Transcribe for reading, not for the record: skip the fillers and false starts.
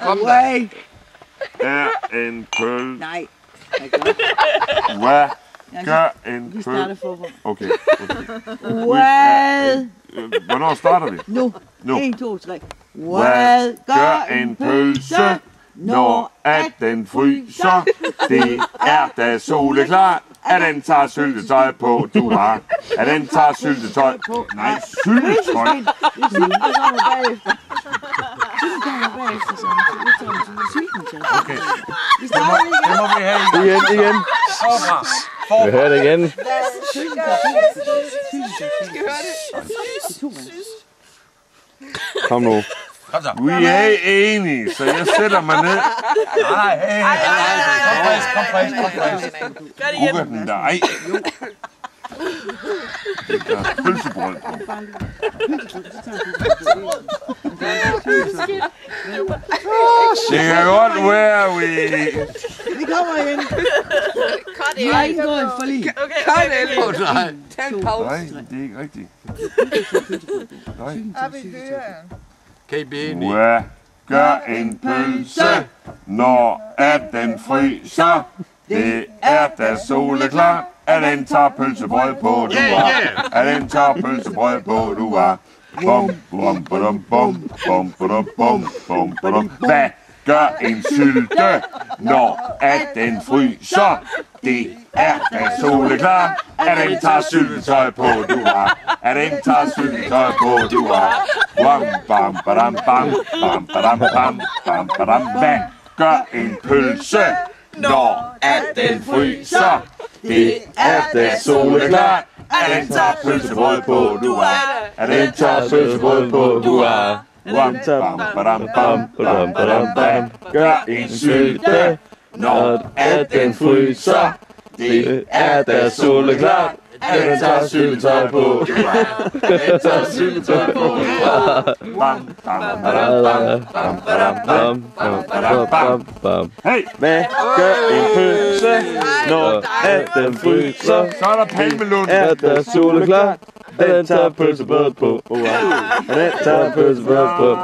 Kom Hvad er en pølse? Nej. Hvad gør en Vi starter pølse? forfra. Okay. Hvad? Hvornår starter vi? Nu. Nu. 1, 2, 3. Hvad gør en pølse, når at den fryser? Det er da soleklar, at den tager syltetøj på, du har. At den tager syltetøj på. Nej, syltetøj. Det er syltetøj, der kommer bagefter. Syltetøj kommer bagefter, så vi tager syltetøj. Okay. Vi starter Det må vi have igen. Igen. Forfra. Vi hører det igen. Kom nu. Kom så. Vi er enige, så jeg sætter mig ned. Nej, hey. Kom frisk. Gør det igen. Rukker den der. Ej. Der er pølsebrød på. Det kan godt være, Vi kommer igen. Cut Vi har ikke gået i forlig. Okay. Nej. Tag en pause. Nej, det er ikke rigtigt. Nej. Kan I blive enige? Hvad gør en pølse, når at den fryser? Det er da soleklar, at den tager pølsebrød på, du har. At den tager pølsebrød på, du har. Bum, bum, badum, bum, bum, badum, bum, bum, badum. Hvad gør en sylte, når at den fryser? Det er da soleklar, at den tager syltetøj på, du har. At den tager syltetøj på, du har. Bam, bam, badam, bam, bam, badam, bam, bam, badam. Hvad gør en pølse, når at den fryser? Det er da soleklar, at den tager pølsebrød på, du har. At den tager pølsebrød på, du har. Bam, bam, badam, bam, bam, badam, bam. Gør en sylte, når at den fryser. Det er da soleklar, at den tager syltetøj på, du har. Den tager syltetøj på, du har. Bam, bam, badam, bam, bam, badam, bam, bam, badam, bam. Bam. Hey! Hvad gør en pølse, når at den fryser? Så er der Palmelund. Er der soleklar? Den tager pølsebrød på. Og den tager pølsebrød på.